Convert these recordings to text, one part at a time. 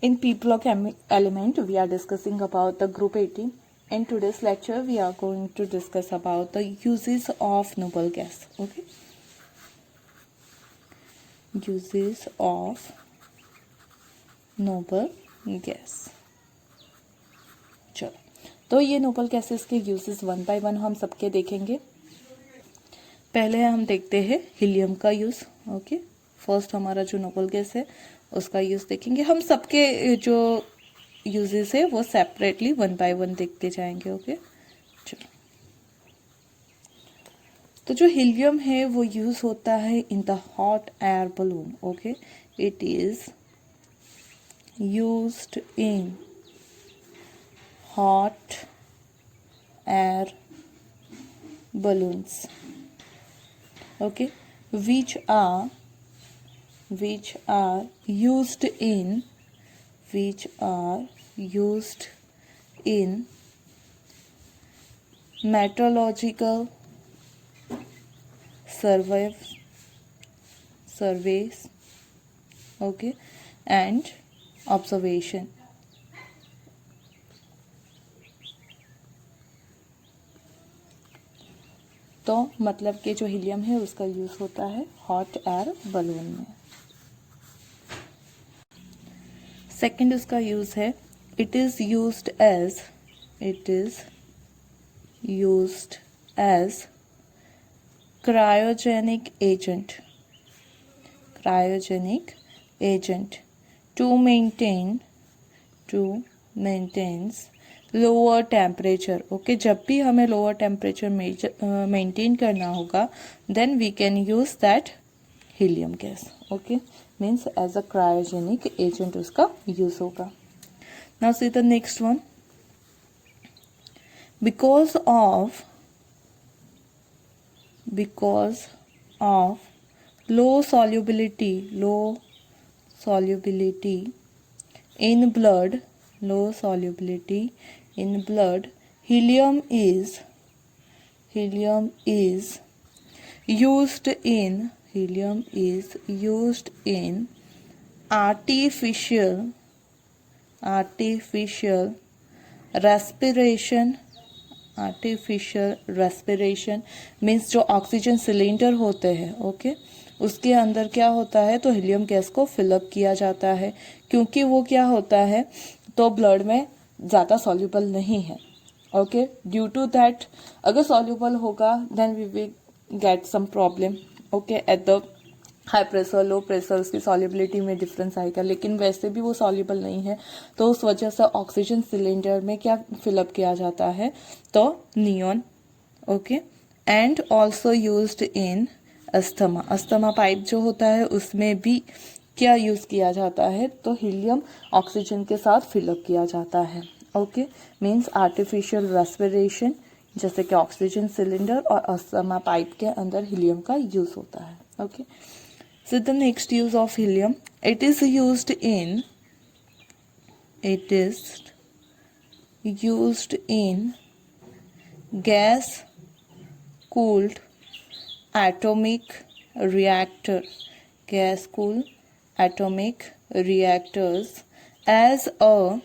In P-block element, we are discussing about the group 18. In today's lecture, we are going to discuss about the uses of noble gas. Okay, uses of noble gas. चलो, तो ये noble gases के uses one by one हम सबके देखेंगे. पहले हम देखते हैं हीलियम का यूज. ओके, फर्स्ट हमारा जो नोबल गैस है उसका यूज देखेंगे. हम सबके जो यूजेस है वो सेपरेटली वन बाय वन देखते जाएंगे. ओके, चलो. तो जो हीलियम है वो यूज होता है in the hot air balloon. Okay, it is used in hot air balloons, okay, which are used in meteorological surveys, okay, and observation. तो मतलब कि जो हीलियम है उसका यूज होता है हॉट एयर बलून में. सेकंड उसका यूज है it is used as cryogenic agent to maintains lower temperature. Okay, जब भी हमें लोअर टेम्परेचर मेंटेन करना होगा then we can use that helium gas. Okay, means as a cryogenic agent उसका use होगा. Now see the next one. Because of low solubility in blood, helium is used in artificial respiration means जो oxygen cylinder होते हैं. Okay, उसके अंदर क्या होता है तो हीलियम गैस को फिलअप किया जाता है क्योंकि वो क्या होता है तो ब्लड में ज़्यादा सॉल्यूबल नहीं है. ओके, ड्यू टू दैट अगर सॉल्यूबल होगा then we will get some problem. Okay, at the high pressure low pressure उसकी सॉल्युबिलिटी में डिफरेंस आएगा, लेकिन वैसे भी वो सॉल्युबल नहीं है तो उस वजह से ऑक्सीजन सिलेंडर में क्या फिलअप किया जाता है तो neon. Okay, and also used in asthma pipe जो होता है उसमें भी क्या यूज किया जाता है तो हीलियम ऑक्सीजन के साथ फिलअप किया जाता है. ओके, मीन्स आर्टिफिशियल रेस्पिरेशन जैसे कि ऑक्सीजन सिलेंडर और अस्थमा पाइप के अंदर हीलियम का यूज होता है. Okay, so the next use of helium, it is used in gas cooled atomic reactors as a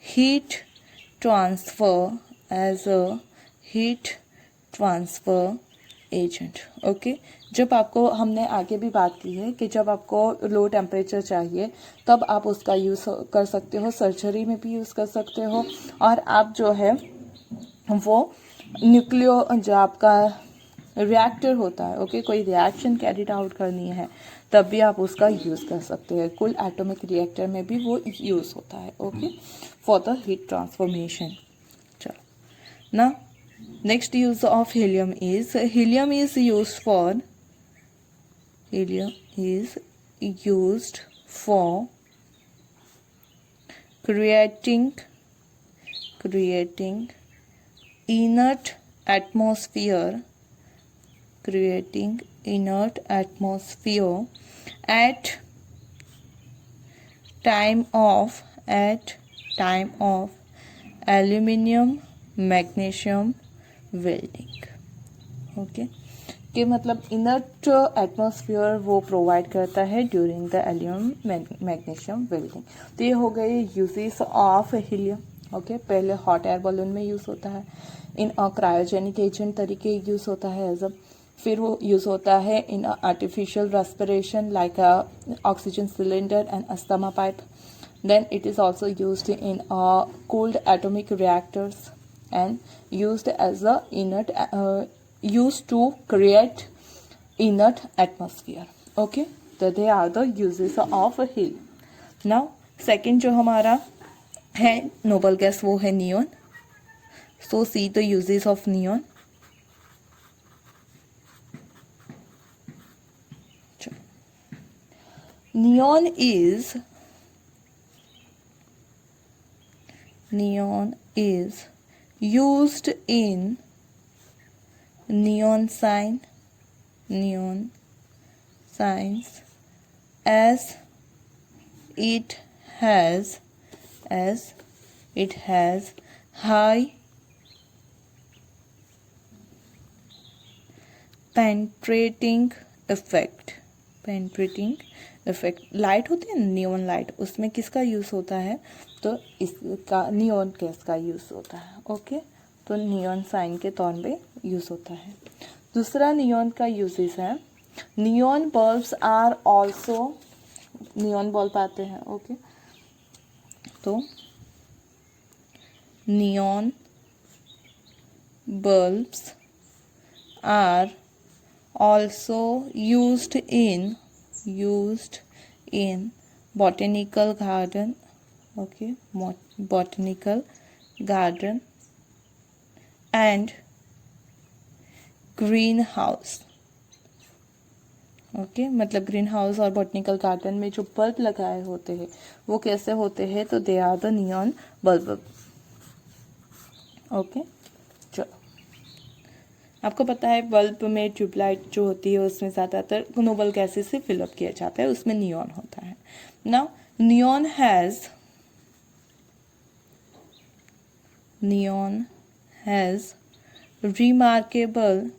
heat transfer agent. Okay, जब आपको हमने आगे भी बात की है कि जब आपको लो टेम्परेचर चाहिए तब आप उसका यूज़ कर सकते हो, सर्जरी में भी यूज़ कर सकते हो, और आप जो है वो न्यूक्लियो जो आपका रिएक्टर होता है, ओके, कोई रिएक्शन कैरिड आउट करनी है तब भी आप उसका यूज़ कर सकते हैं. कुल एटॉमिक रिएक्टर में भी वो यूज़ होता है. Okay, for the heat transformation. चलो ना, next use of helium is used for creating inert atmosphere at time of aluminum magnesium welding. Okay, कि मतलब इनर्ट एटमॉस्फेयर वो प्रोवाइड करता है during the allium magnesium welding. तो ये हो गए यूजेस ऑफ हीलियम। ओके, पहले हॉट एयर बलून में यूज़ होता है, इन क्रायोजेनिक एजेंट तरीके यूज़ होता है एज अ, फिर वो यूज़ होता है in artificial respiration like oxygen cylinder and asthma pipe. Then it is also used in cooled atomic reactors and used as a used to create inert atmosphere. Okay, so they are the uses of helium. Now second जो हमारा है noble gas वो है neon. So see the uses of neon. Neon is used in neon signs as it has high penetrating effect। Light होती है neon light, उसमें किसका use होता है, तो इसका नियॉन गैस का यूज होता है। ओके, तो नियॉन साइन के तौर पे यूज होता है। दूसरा नियॉन का यूजेस है, neon bulbs are also, neon bulb आते हैं। ओके, तो neon bulbs are also used in botanical garden। okay, botanical garden and greenhouse। Okay, मतलब ग्रीन हाउस और बॉटनिकल गार्डन में जो बल्ब लगाए होते हैं वो कैसे होते हैं, तो they are the neon bulb. Okay, चलो, आपको पता है बल्ब में ट्यूबलाइट जो होती है उसमें ज़्यादातर नोबल गैसेस से फिलअप किया जाता है, उसमें नियॉन होता है। Now neon has remarkable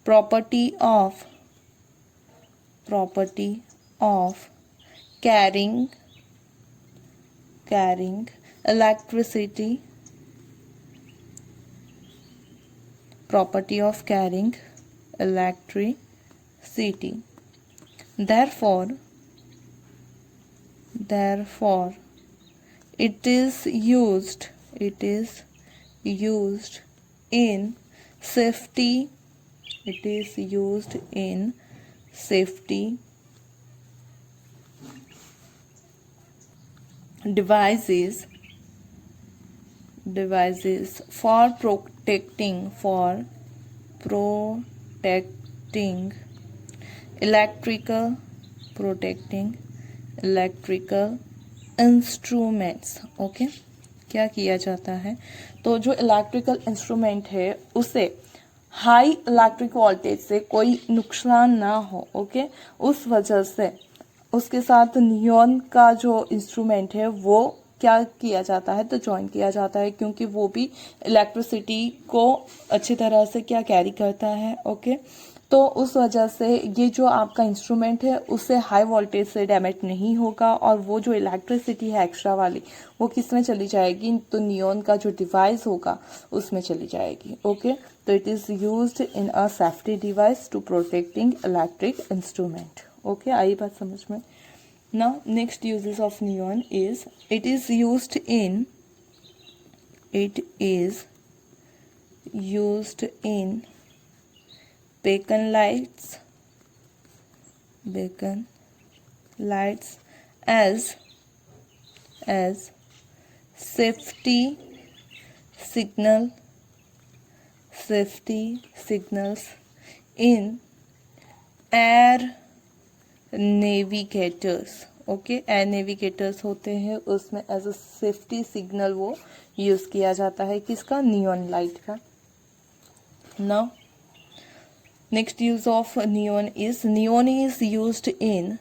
property of carrying electricity, therefore it is used in safety devices for protecting electrical instruments. Okay, क्या किया जाता है, तो जो इलेक्ट्रिकल इंस्ट्रूमेंट है उसे हाई इलेक्ट्रिक वोल्टेज से कोई नुकसान ना हो। ओके, उस वजह से उसके साथ नियॉन का जो इंस्ट्रूमेंट है वो क्या किया जाता है, तो ज्वाइन किया जाता है, क्योंकि वो भी इलेक्ट्रिसिटी को अच्छी तरह से क्या कैरी करता है। ओके, तो उस वजह से ये जो आपका इंस्ट्रूमेंट है उससे हाई वोल्टेज से डैमेज नहीं होगा, और वो जो इलेक्ट्रिसिटी है एक्स्ट्रा वाली वो किस में चली जाएगी, तो नियॉन का जो डिवाइस होगा उसमें चली जाएगी। ओके, तो it is used in a safety device to protecting electric instrument. Okay, आई बात समझ में। Now next uses of neon is it is used in beacon lights as safety signals in air navigators। Okay, air navigators होते हैं उसमें as a safety signal वो use किया जाता है, किसका, नियॉन लाइट का। Now next use of neon is used in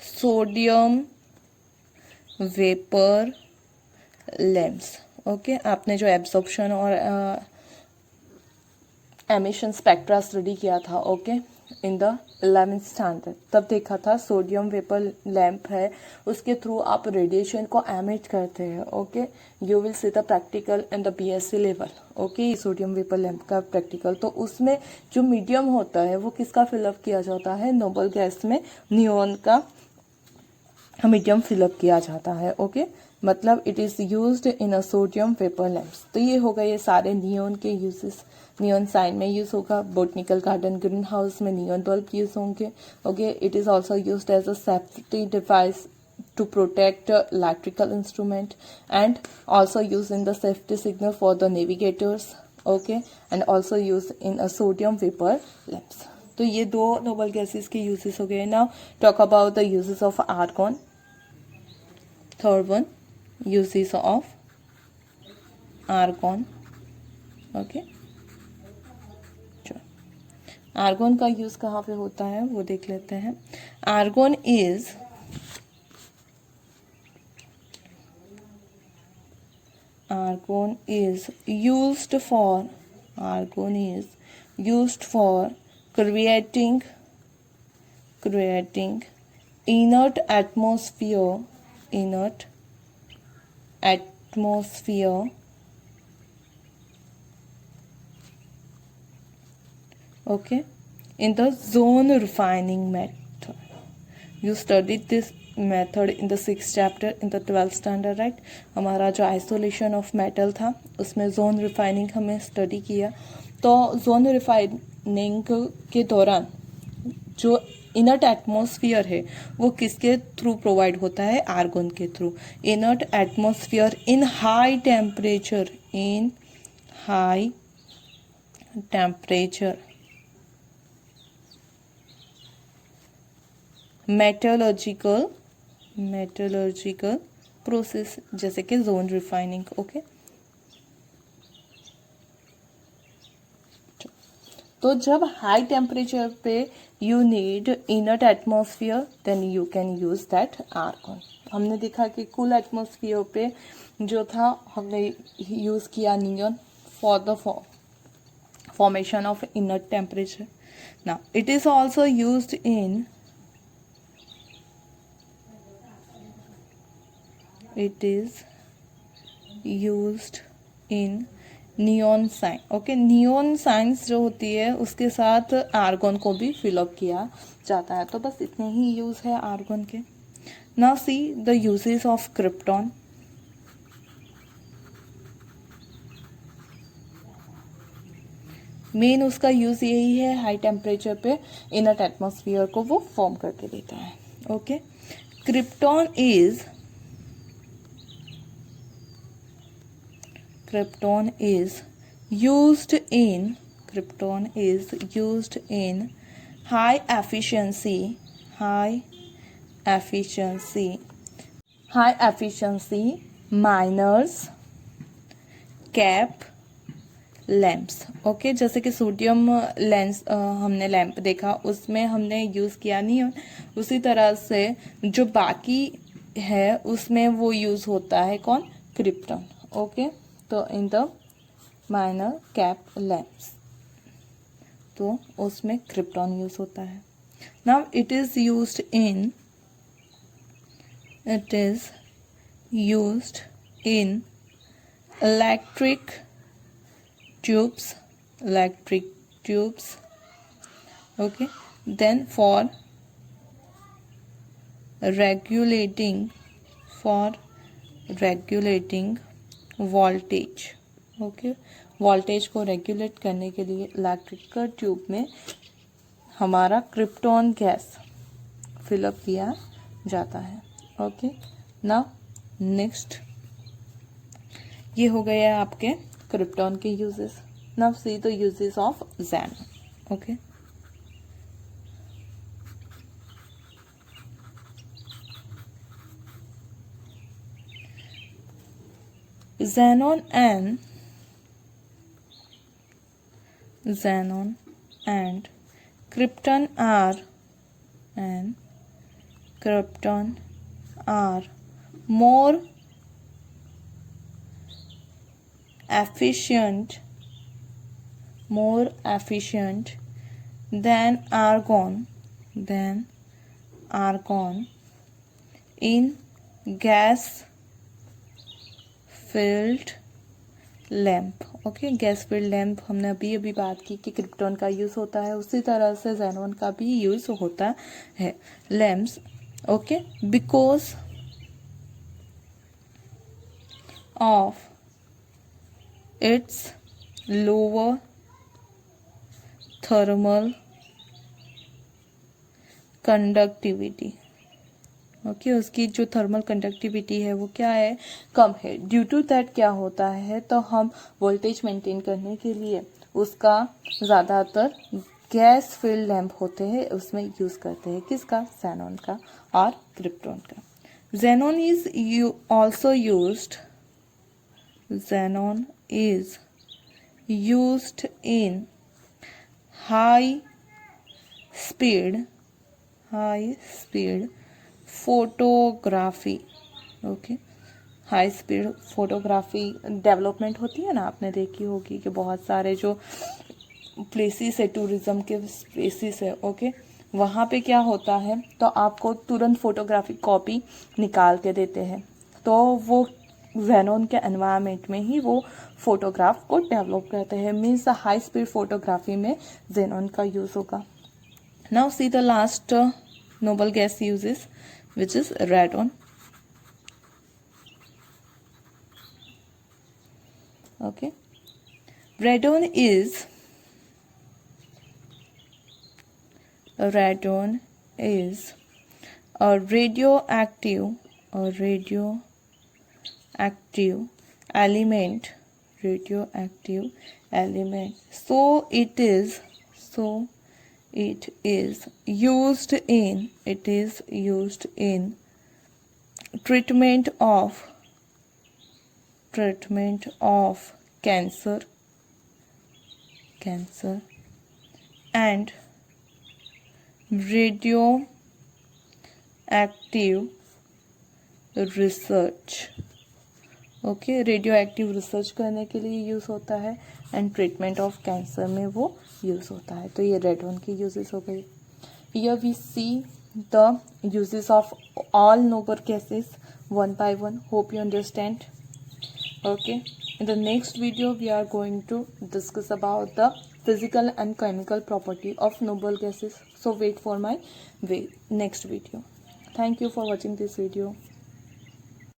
sodium vapour lamps. Okay, आपने जो एब्जॉर्प्शन और एमिशन स्पेक्ट्रा स्टडी किया था, okay, in the 11th standard, तब देखा था सोडियम वेपर लैम्प है, उसके थ्रू आप रेडिएशन को एमिट करते हैं। Okay, you will see the practical in the BSc level. Okay, sodium vapour lamp का प्रैक्टिकल, तो उसमें जो मीडियम होता है वो किसका फिलअप किया जाता है, नोबल गैस में नियोन का मीडियम फिलअप किया जाता है। ओके, मतलब it is used in a sodium vapour lamps. तो ये हो गए ये सारे नियोन के यूजेस। नियोन साइन में यूज होगा, बोटनिकल गार्डन ग्रीन हाउस में नियोन बल्ब यूज होंगे। Okay, it is also used as a safety device to protect electrical instrument, and also used in the safety signal for the navigators. Okay, and also used in a sodium vapor lamps. तो ये दो noble gases के uses हो गए। Now talk about the uses of argon. Third one, uses of argon. Okay, argon का use कहाँ पे होता है वो देख लेते हैं। Argon is used for creating inert atmosphere okay, in the zone refining method. You studied this method in the 6th chapter in the 12th standard, right? हमारा जो आइसोलेशन ऑफ मेटल था उसमें जोन रिफाइनिंग हमने study किया। तो zone refining के दौरान जो इनर्ट एटमॉस्फेयर है वो किसके थ्रू प्रोवाइड होता है, आर्गन के थ्रू। Inert atmosphere in high temperature, metallurgical process जैसे कि जोन रिफाइनिंग। ओके, तो जब हाई टेम्परेचर पे you need inert atmosphere, then you can use that argon. हमने देखा कि कूल एटमॉस्फेयर पे जो था हमने यूज किया neon for the formation of inert temperature. Now it is also used in neon sign. Okay, neon signs जो होती है उसके साथ आर्गन को भी फिलअप किया जाता है। तो बस इतने ही यूज है आर्गन के। Now see the uses of krypton. Main उसका यूज यही है, हाई टेम्परेचर पे इनर्ट एटमॉस्फेयर को वो फॉर्म करके देता है। Okay, krypton is used in high efficiency miners cap lamps. Okay, जैसे कि सोडियम लेंस हमने लैंप देखा उसमें हमने यूज़ किया नहीं, उसी तरह से जो बाकी है उसमें वो यूज़ होता है कौन, क्रिप्टॉन। ओके, तो in the minor cap lamps, तो उसमें क्रिप्टॉन यूज़ होता है। Now it is used in electric tubes, okay, then for regulating voltage, okay, voltage को रेगुलेट करने के लिए इलेक्ट्रिकल ट्यूब में हमारा क्रिप्टॉन गैस फिलअप किया जाता है। ओके, नाउ नेक्स्ट, ये हो गया आपके क्रिप्टॉन के uses. Now see the uses of xenon. Okay, xenon and krypton are more efficient than argon in gas filled lamp. Okay, gas field lamp हमने अभी बात की कि क्रिप्टॉन का यूज़ होता है, उसी तरह से ज़ेनॉन का भी यूज़ होता है lamps. Okay, because of its lower thermal conductivity. Okay, उसकी जो थर्मल कंडक्टिविटी है वो क्या है, कम है। ड्यू टू दैट क्या होता है, तो हम वोल्टेज मेंटेन करने के लिए उसका ज़्यादातर गैस फील्ड लैम्प होते हैं उसमें यूज़ करते हैं, किसका, ज़ेनॉन का और क्रिप्टॉन का। Xenon is also used in high speed photography. Okay, high speed photography development होती है ना, आपने देखी होगी कि बहुत सारे जो प्लेसेस है, टूरिज्म के प्लेसेस है, ओके, वहाँ पे क्या होता है, तो आपको तुरंत फोटोग्राफी कॉपी निकाल के देते हैं, तो वो ज़ेनॉन के एनवायरनमेंट में ही वो फोटोग्राफ को डेवलप करते हैं। मीन्स हाई स्पीड फोटोग्राफी में ज़ेनॉन का यूज़ होगा। Now see the last noble gas uses, which is radon. Okay, radon is a radioactive element. So it is used in treatment of cancer and radioactive research। Okay, radio active research करने के लिए use होता है and treatment of cancer में वो use होता है। तो ये रेडॉन की यूजेस हो गई। Here we see the uses of all noble gases one by one. Hope you understand. Okay, in the next video we are going to discuss about the physical and chemical property of noble gases. So wait for my next video. Thank you for watching this video.